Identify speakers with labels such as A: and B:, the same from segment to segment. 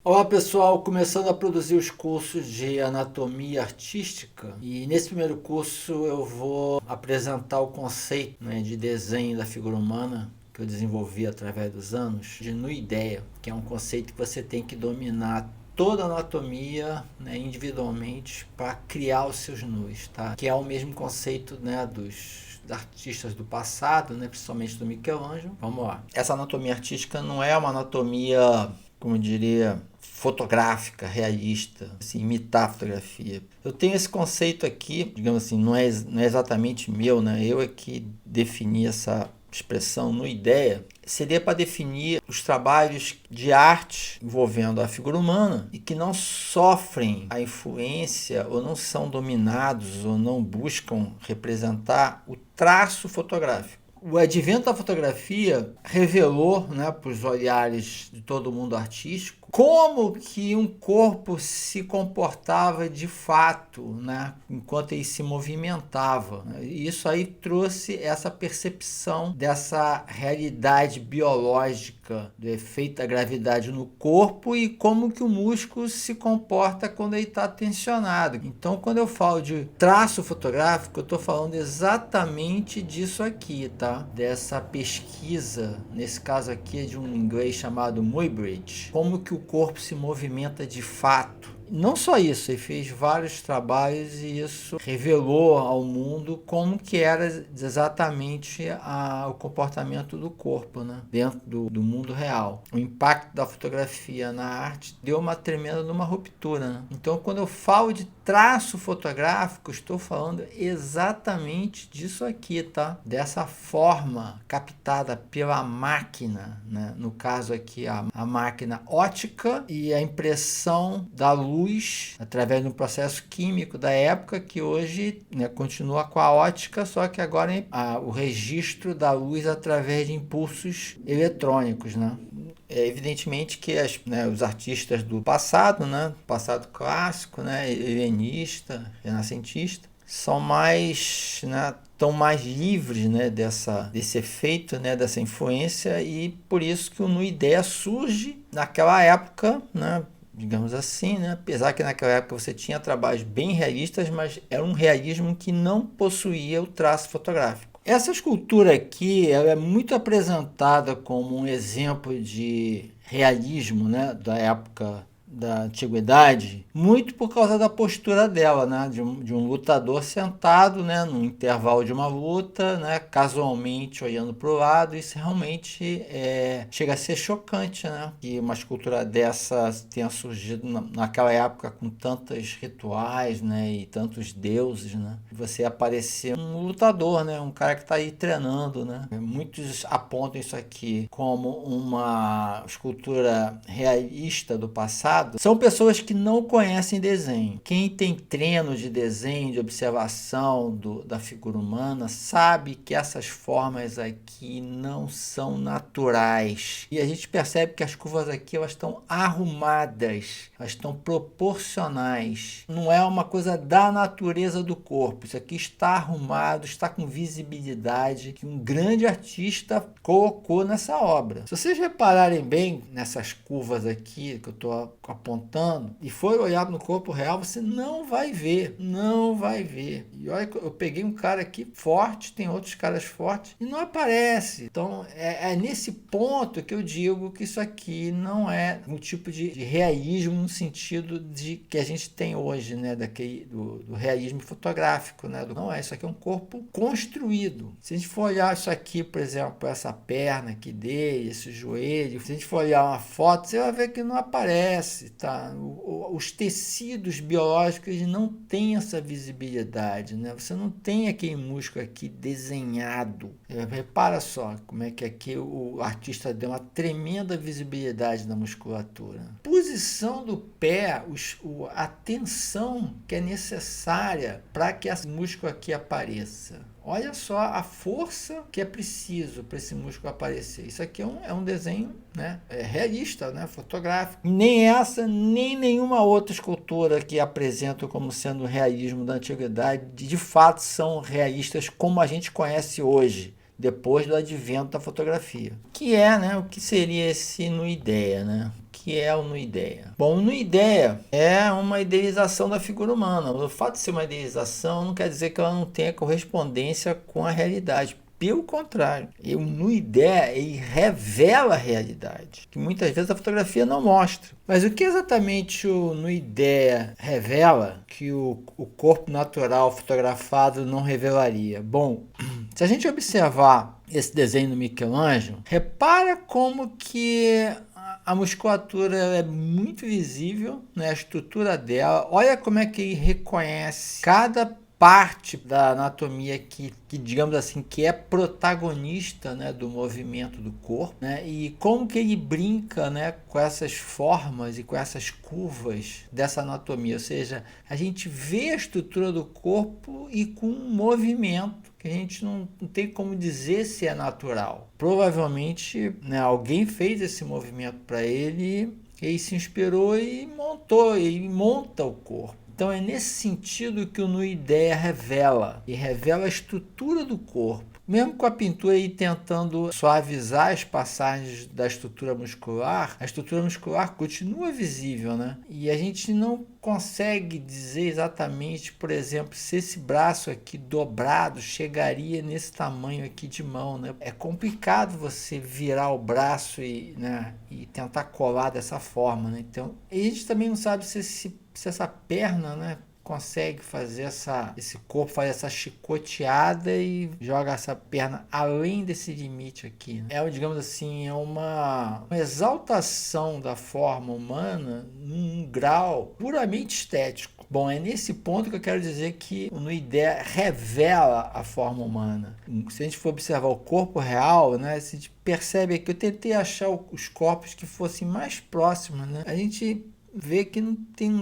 A: Olá pessoal, começando a produzir os cursos de anatomia artística, e nesse primeiro curso eu vou apresentar o conceito, de desenho da figura humana que eu desenvolvi através dos anos, de nuideia, que é um conceito que você tem que dominar toda a anatomia, individualmente, para criar os seus nus, tá? Que é o mesmo conceito, dos artistas do passado, principalmente do Michelangelo. Vamos lá. Essa anatomia artística não é uma anatomia, como eu diria, fotográfica, realista, assim, imitar a fotografia. Eu tenho esse conceito aqui, digamos assim, não é exatamente meu, eu é que defini essa expressão no ideia, seria para definir os trabalhos de arte envolvendo a figura humana e que não sofrem a influência ou não são dominados ou não buscam representar o traço fotográfico. O advento da fotografia revelou, para os olhares de todo mundo artístico, como que um corpo se comportava de fato, enquanto ele se movimentava. E isso aí trouxe essa percepção dessa realidade biológica, do efeito da gravidade no corpo e como que o músculo se comporta quando ele está tensionado. Então, quando eu falo de traço fotográfico, eu estou falando exatamente disso aqui, tá? Dessa pesquisa, nesse caso aqui é de um inglês chamado Muybridge, como que o corpo se movimenta de fato. Não só isso, ele fez vários trabalhos e isso revelou ao mundo como que era exatamente o comportamento do corpo, dentro do mundo real. O impacto da fotografia na arte deu uma tremenda ruptura. Então, quando eu falo de traço fotográfico, estou falando exatamente disso aqui, tá? Dessa forma captada pela máquina, no caso aqui a máquina ótica e a impressão da luz através de um processo químico da época que hoje continua com a ótica, só que agora o registro da luz através de impulsos eletrônicos, É evidentemente que os artistas do passado, passado clássico, helenista, renascentista, são mais, estão mais livres, desse efeito, dessa influência, e por isso que o nuideia surge naquela época, digamos assim, apesar que naquela época você tinha trabalhos bem realistas, mas era um realismo que não possuía o traço fotográfico. Essa escultura aqui, ela é muito apresentada como um exemplo de realismo, da época da antiguidade, muito por causa da postura dela, de um lutador sentado, no intervalo de uma luta, casualmente olhando para o lado. Isso realmente chega a ser chocante, que uma escultura dessa tenha surgido naquela época com tantos rituais, e tantos deuses, Você aparecer um lutador, um cara que está aí treinando, Muitos apontam isso aqui como uma escultura realista do passado. São pessoas que não conhecem desenho. Quem tem treino de desenho, de observação da figura humana, sabe que essas formas aqui não são naturais. E a gente percebe que as curvas aqui elas estão arrumadas, elas estão proporcionais. Não é uma coisa da natureza do corpo. Isso aqui está arrumado, está com visibilidade, que um grande artista colocou nessa obra. Se vocês repararem bem nessas curvas aqui que eu estou apontando e for olhar no corpo real, você não vai ver. E olha, eu peguei um cara aqui forte, tem outros caras fortes e não aparece. Então é nesse ponto que eu digo que isso aqui não é um tipo de realismo no sentido de que a gente tem hoje, do realismo fotográfico, não é, isso aqui é um corpo construído. Se a gente for olhar isso aqui, por exemplo, essa perna aqui dele, esse joelho, se a gente for olhar uma foto, você vai ver que não aparece, tá? Os tecidos biológicos não têm essa visibilidade, Você não tem aquele músculo aqui desenhado. Repara só como é que aqui o artista deu uma tremenda visibilidade na musculatura. Posição do pé, a tensão que é necessária para que esse músculo aqui apareça. Olha só a força que é preciso para esse músculo aparecer. Isso aqui é um desenho realista, fotográfico. Nem essa, nem nenhuma outra escultura que apresentam como sendo realismo da antiguidade, de fato são realistas como a gente conhece hoje, depois do advento da fotografia. Que é, o que seria esse nuideia, que é o Nuideia? Bom, o Nuideia é uma idealização da figura humana. O fato de ser uma idealização não quer dizer que ela não tenha correspondência com a realidade. Pelo contrário, o Nuideia ele revela a realidade, que muitas vezes a fotografia não mostra. Mas o que exatamente o Nuideia revela que o corpo natural fotografado não revelaria? Bom, se a gente observar esse desenho do Michelangelo, repara como que a musculatura é muito visível, né? A estrutura dela. Olha como é que ele reconhece cada parte da anatomia que digamos assim, que é protagonista, né, do movimento do corpo, né, e como que ele brinca, né, com essas formas e com essas curvas dessa anatomia, ou seja, a gente vê a estrutura do corpo e com um movimento que a gente não tem como dizer se é natural. Provavelmente, né, alguém fez esse movimento para ele se inspirou e monta o corpo. Então é nesse sentido que o Nuideia revela, e revela a estrutura do corpo. Mesmo com a pintura aí tentando suavizar as passagens da estrutura muscular, a estrutura muscular continua visível, né? E a gente não consegue dizer exatamente, por exemplo, se esse braço aqui dobrado chegaria nesse tamanho aqui de mão, né? É complicado você virar o braço e tentar colar dessa forma, né? Então, a gente também não sabe se essa perna, né, consegue fazer esse corpo fazer essa chicoteada e joga essa perna além desse limite aqui, né? Digamos assim, é uma exaltação da forma humana num grau puramente estético. Bom, é nesse ponto que eu quero dizer que o Nuideia revela a forma humana. Se a gente for observar o corpo real, né, a gente percebe que eu tentei achar os corpos que fossem mais próximos, né? A gente vê que não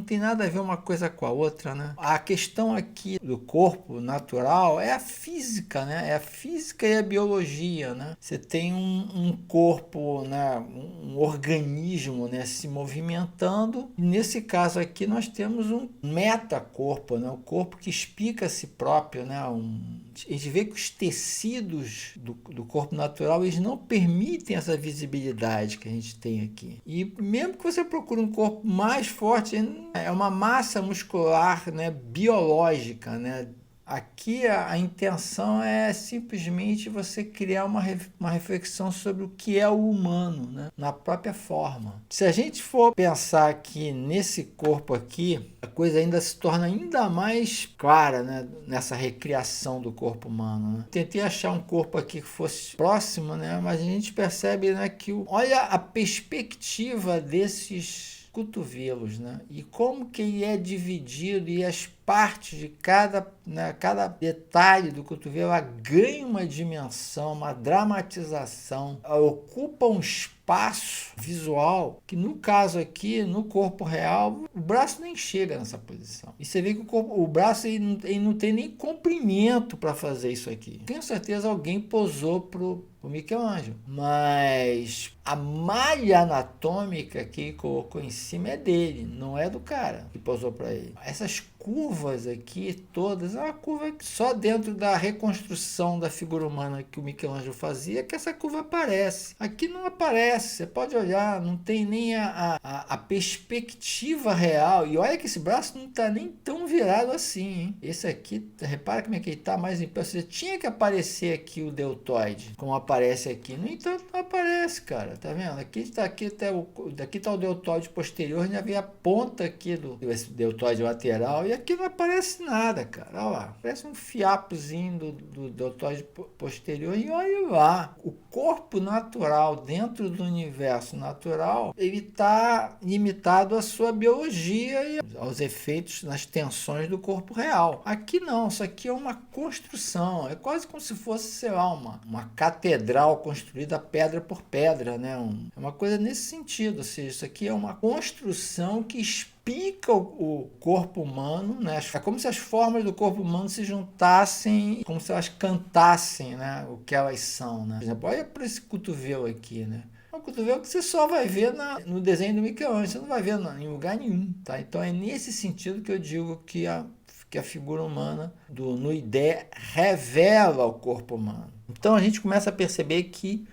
A: tem nada a ver uma coisa com a outra, né? A questão aqui do corpo natural é a física, né? É a física e a biologia, né? Você tem um corpo, né? Um organismo, né? Se movimentando. E nesse caso aqui nós temos um metacorpo, né? O corpo que explica a si próprio, né? A gente vê que os tecidos do corpo natural eles não permitem essa visibilidade que a gente tem aqui. E mesmo que você procure um corpo mais forte, é uma massa muscular, né, biológica, né? Aqui a intenção é simplesmente você criar uma reflexão sobre o que é o humano, né? Na própria forma. Se a gente for pensar que nesse corpo aqui, a coisa ainda se torna ainda mais clara, né? Nessa recriação do corpo humano, né? Tentei achar um corpo aqui que fosse próximo, né? Mas a gente percebe, né, que olha a perspectiva desses cotovelos, né? E como que ele é dividido e as partes de cada detalhe do cotovelo ganha uma dimensão, uma dramatização, ocupa um espaço visual que no caso aqui, no corpo real, o braço nem chega nessa posição. E você vê que o braço ele não tem nem comprimento para fazer isso aqui. Tenho certeza alguém posou pro Michelangelo, mas a malha anatômica que ele colocou em cima é dele, não é do cara que posou para ele. Essas curvas aqui todas, é uma curva que só dentro da reconstrução da figura humana que o Michelangelo fazia que essa curva aparece. Aqui não aparece, você pode olhar, não tem nem a perspectiva real. E olha que esse braço não está nem tão virado assim, hein? Esse aqui, repara como é que ele está mais em pé. Você tinha que aparecer aqui o deltoide, como aparece aqui. No entanto, não aparece, cara. Tá vendo? Daqui está o deltoide posterior, já vem a ponta aqui esse deltoide lateral. E aqui não aparece nada, cara. Olha lá. Parece um fiapozinho do deltoide posterior. E olha lá. O corpo natural, dentro do universo natural, ele está limitado à sua biologia e aos efeitos nas tensões do corpo real. Aqui não. Isso aqui é uma construção. É quase como se fosse, sei lá, uma catedral construída pedra por pedra, né? É uma coisa nesse sentido. Ou seja, isso aqui é uma construção que explica o corpo humano, né? É como se as formas do corpo humano se juntassem, como se elas cantassem, né? O que elas são, né? Por exemplo, olha para esse cotovelo aqui, né? É um cotovelo que você só vai ver no desenho do Michelangelo, você não vai ver em lugar nenhum, tá? Então é nesse sentido que eu digo que a figura humana do Nuideia revela o corpo humano. Então a gente começa a perceber que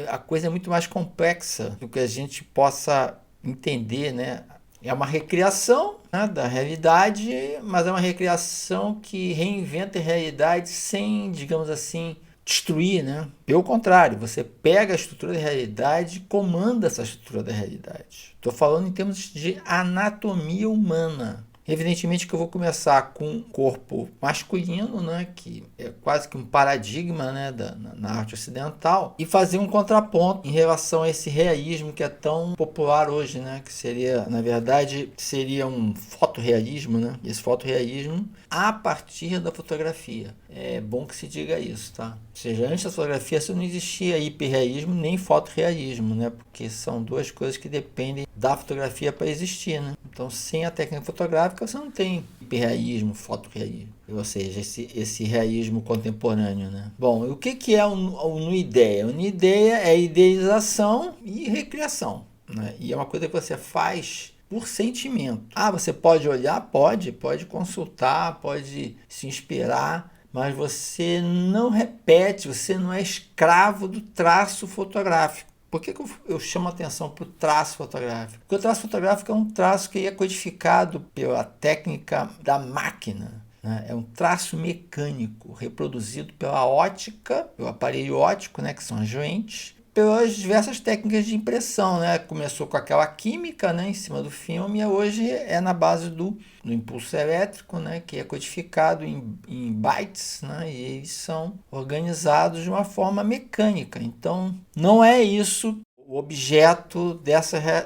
A: a coisa é muito mais complexa do que a gente possa entender, né? É uma recriação, né, da realidade, mas é uma recriação que reinventa a realidade sem, digamos assim, destruir, né? Pelo contrário, você pega a estrutura da realidade e comanda essa estrutura da realidade. Estou falando em termos de anatomia humana. Evidentemente que eu vou começar com um corpo masculino, né, que é quase que um paradigma, né, na arte ocidental, e fazer um contraponto em relação a esse realismo que é tão popular hoje, né, que seria, na verdade, seria um fotorrealismo, né, esse fotorrealismo a partir da fotografia. É bom que se diga isso, tá? Ou seja, antes da fotografia não existia hiperrealismo nem fotorrealismo, né, porque são duas coisas que dependem da fotografia para existir, né? Então, sem a técnica fotográfica, você não tem hiperrealismo, fotorrealismo, ou seja, esse realismo contemporâneo, né? Bom, o que é o nu-ideia? O nu-ideia é idealização e recriação, né? E é uma coisa que você faz por sentimento. Ah, você pode olhar? Pode consultar, pode se inspirar, mas você não repete, você não é escravo do traço fotográfico. Por que eu chamo a atenção para o traço fotográfico? Porque o traço fotográfico é um traço que é codificado pela técnica da máquina, né? É um traço mecânico reproduzido pela ótica, pelo aparelho óptico, né, que são as lentes, pelas diversas técnicas de impressão, né? Começou com aquela química, né, em cima do filme, e hoje é na base do impulso elétrico, né, que é codificado em bytes, né, e eles são organizados de uma forma mecânica. Então, não é isso o objeto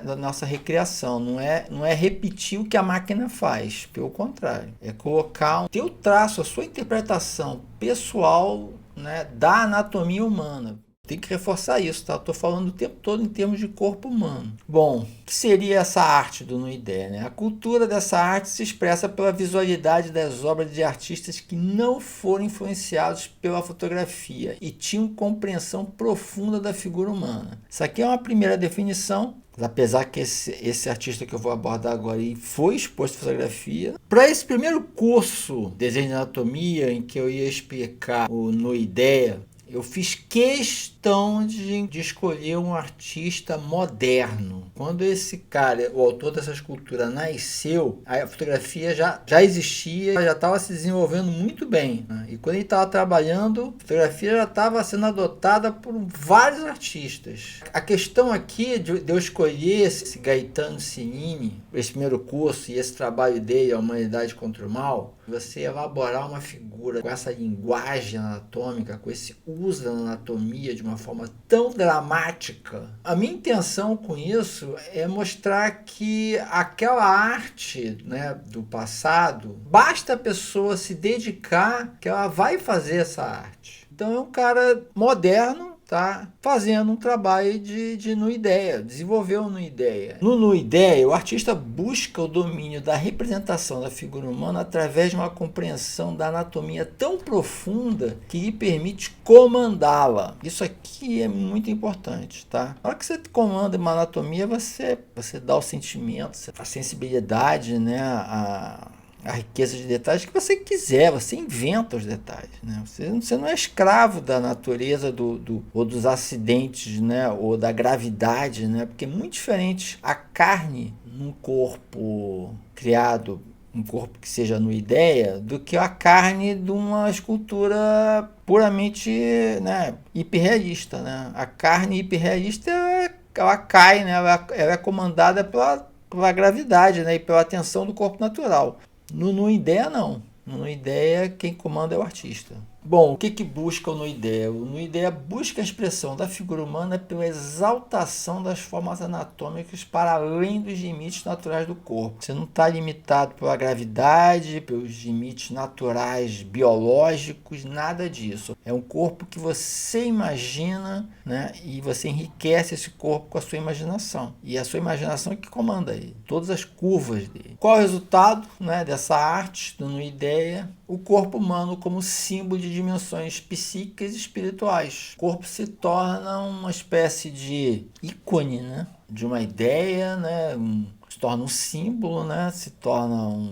A: da nossa recriação, não é repetir o que a máquina faz, pelo contrário, é colocar o teu traço, a sua interpretação pessoal, né, da anatomia humana. Tem que reforçar isso, tá? Eu tô falando o tempo todo em termos de corpo humano. Bom, o que seria essa arte do nu-ideia, né? A cultura dessa arte se expressa pela visualidade das obras de artistas que não foram influenciados pela fotografia e tinham compreensão profunda da figura humana. Isso aqui é uma primeira definição, apesar que esse artista que eu vou abordar agora foi exposto à fotografia. Para esse primeiro curso, Desenho de Anatomia, em que eu ia explicar o nu-ideia, eu fiz questão de escolher um artista moderno. Quando esse cara, o autor dessa escultura, nasceu, a fotografia já existia, já estava se desenvolvendo muito bem, né? E quando ele estava trabalhando, a fotografia já estava sendo adotada por vários artistas. A questão aqui de eu escolher esse Gaetano Cinini, esse primeiro curso e esse trabalho dele, A Humanidade contra o Mal, você elaborar uma figura com essa linguagem anatômica, com esse uso da anatomia de uma forma tão dramática. A minha intenção com isso é mostrar que aquela arte, né, do passado, basta a pessoa se dedicar que ela vai fazer essa arte. Então é um cara moderno, tá fazendo um trabalho de nu-ideia, desenvolveu nu-ideia. No nu-ideia, o artista busca o domínio da representação da figura humana através de uma compreensão da anatomia tão profunda que lhe permite comandá-la. Isso aqui é muito importante, tá? Na hora que você comanda uma anatomia, você dá o sentimento, a sensibilidade, né, a riqueza de detalhes que você quiser, você inventa os detalhes, né? Você não é escravo da natureza ou dos acidentes, né? Ou da gravidade, né? Porque é muito diferente a carne num corpo criado, um corpo que seja nu-ideia, do que a carne de uma escultura puramente, né, hiperrealista, né? A carne hiperrealista, ela cai, né? Ela é comandada pela gravidade, né? E pela tensão do corpo natural. No nu-ideia, não. No nu-ideia, quem comanda é o artista. Bom, o que busca o nu-ideia? O nu-ideia busca a expressão da figura humana pela exaltação das formas anatômicas para além dos limites naturais do corpo. Você não está limitado pela gravidade, pelos limites naturais, biológicos, nada disso. É um corpo que você imagina, né? E você enriquece esse corpo com a sua imaginação. E a sua imaginação é que comanda ele, todas as curvas dele. Qual é o resultado, né, dessa arte do nu-ideia? O corpo humano como símbolo de dimensões psíquicas e espirituais. O corpo se torna uma espécie de ícone, né, de uma ideia, né, se torna um símbolo, né, se torna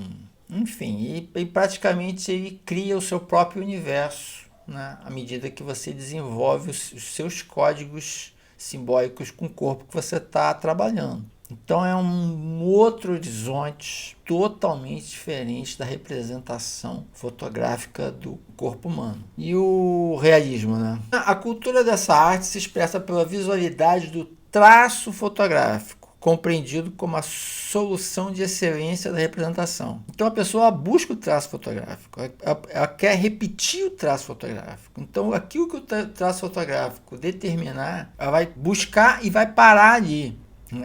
A: enfim, e praticamente ele cria o seu próprio universo, né, à medida que você desenvolve os seus códigos simbólicos com o corpo que você está trabalhando. Então é um outro horizonte totalmente diferente da representação fotográfica do corpo humano. E o realismo, né? A cultura dessa arte se expressa pela visualidade do traço fotográfico, compreendido como a solução de excelência da representação. Então a pessoa busca o traço fotográfico, ela quer repetir o traço fotográfico. Então aquilo que o traço fotográfico determinar, ela vai buscar e vai parar ali.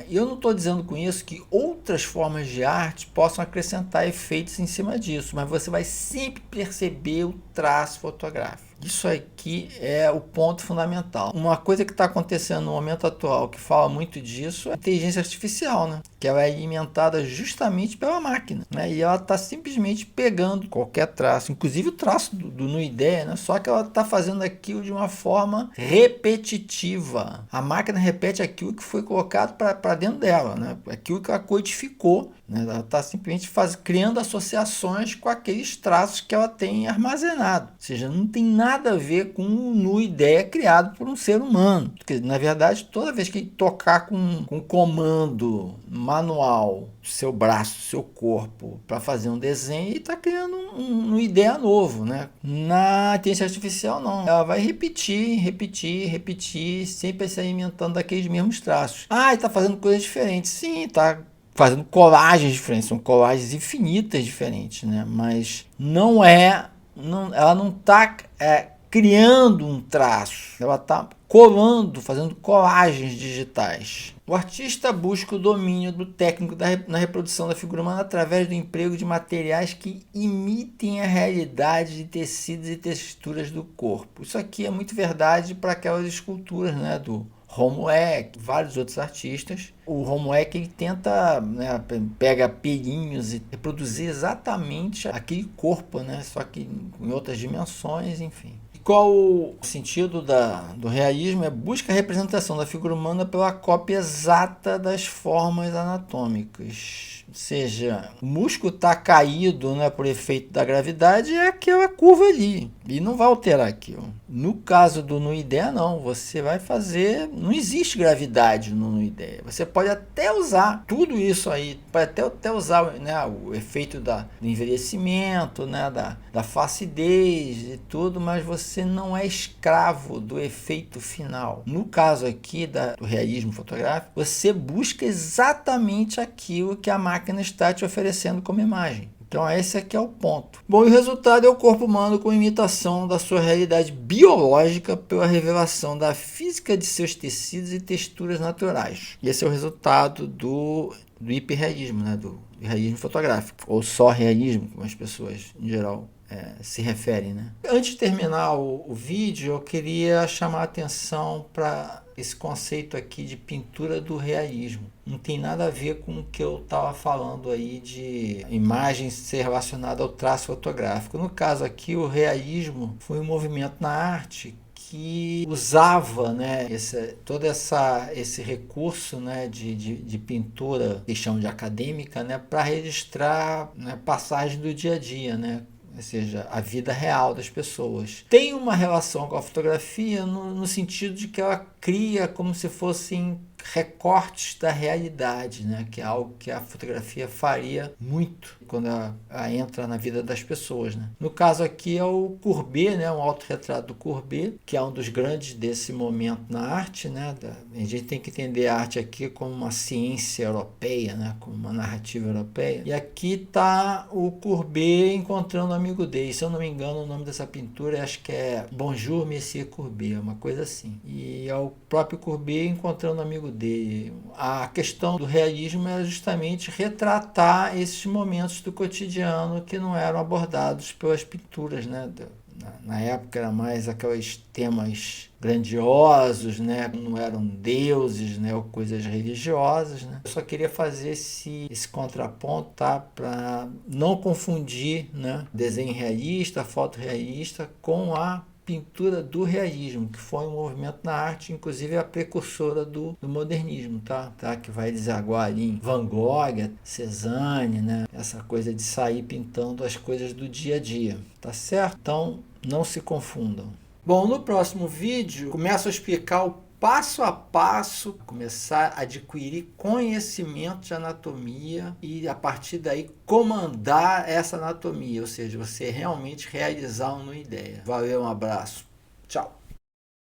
A: Eu não estou dizendo com isso que outras formas de arte possam acrescentar efeitos em cima disso, mas você vai sempre perceber o traço fotográfico. Isso aqui é o ponto fundamental. Uma coisa que está acontecendo no momento atual, que fala muito disso, é a inteligência artificial, né? Que ela é alimentada justamente pela máquina, né? E ela está simplesmente pegando qualquer traço, inclusive o traço do NUIDEA, né? Só que ela está fazendo aquilo de uma forma repetitiva. A máquina repete aquilo que foi colocado para dentro dela, né? Aquilo que ela codificou, né? Ela está simplesmente criando associações com aqueles traços que ela tem armazenado. Ou seja, não tem nada a ver com uma ideia criado por um ser humano. Porque, na verdade, toda vez que ele tocar com um comando manual, seu braço, seu corpo, para fazer um desenho, ele está criando uma ideia novo, né? Na inteligência artificial, não. Ela vai repetir, sempre se alimentando daqueles mesmos traços. Ah, ele está fazendo coisas diferentes. Sim, está fazendo colagens diferentes, são colagens infinitas diferentes, né? Mas ela não está criando um traço, ela está colando, fazendo colagens digitais. O artista busca o domínio do técnico na reprodução da figura humana através do emprego de materiais que imitem a realidade de tecidos e texturas do corpo. Isso aqui é muito verdade para aquelas esculturas, né, do Homoeck, vários outros artistas. O Homoeck, ele tenta, né, pega pelinhos e reproduzir exatamente aquele corpo, né, só que em outras dimensões, enfim. Qual o sentido do realismo? É busca a representação da figura humana pela cópia exata das formas anatômicas. Ou seja, o músculo está caído, né, por efeito da gravidade, é aquela curva ali, e não vai alterar aquilo. No caso do NUIDEA, não. Você vai fazer... Não existe gravidade no NUIDEA. Você pode até usar tudo isso aí, pode até usar, né, o efeito do envelhecimento, né, da flacidez e tudo, mas você não é escravo do efeito final. No caso aqui do realismo fotográfico, você busca exatamente aquilo que a máquina está te oferecendo como imagem. Então esse aqui é o ponto. Bom, e o resultado é o corpo humano com imitação da sua realidade biológica pela revelação da física de seus tecidos e texturas naturais. E esse é o resultado do hiperrealismo, né? Do realismo fotográfico, ou só realismo, como as pessoas em geral se referem, né? Antes de terminar o vídeo, eu queria chamar a atenção para esse conceito aqui de pintura do realismo. Não tem nada a ver com o que eu estava falando aí de imagens ser relacionada ao traço fotográfico. No caso aqui, o realismo foi um movimento na arte que usava, né, todo esse recurso, né, de pintura, que chamam de acadêmica, né, para registrar, né, passagem do dia a dia, né, ou seja, a vida real das pessoas. Tem uma relação com a fotografia no sentido de que ela cria como se fossem recortes da realidade, né? Que é algo que a fotografia faria muito quando ela entra na vida das pessoas, né? No caso aqui é o Courbet, né? Um autorretrato do Courbet, que é um dos grandes desse momento na arte, né? A gente tem que entender a arte aqui como uma ciência europeia, né? Como uma narrativa europeia. E aqui está o Courbet encontrando o amigo dele. Se eu não me engano, o nome dessa pintura acho que é Bonjour, Monsieur Courbet, uma coisa assim. E é o próprio Courbet encontrando o amigo dele. A questão do realismo é justamente retratar esses momentos do cotidiano que não eram abordados pelas pinturas, né? Na época era mais aqueles temas grandiosos, né? Não eram deuses, né? Ou coisas religiosas, né? Eu só queria fazer esse contraponto, tá? Para não confundir, né? Desenho realista, foto realista com a pintura do realismo, que foi um movimento na arte, inclusive a precursora do modernismo, tá? Que vai desaguar ali em Van Gogh, Cézanne, né? Essa coisa de sair pintando as coisas do dia a dia, tá certo? Então, não se confundam. Bom, no próximo vídeo, começo a explicar o passo a passo, começar a adquirir conhecimento de anatomia e a partir daí comandar essa anatomia, ou seja, você realmente realizar uma ideia. Valeu, um abraço, tchau!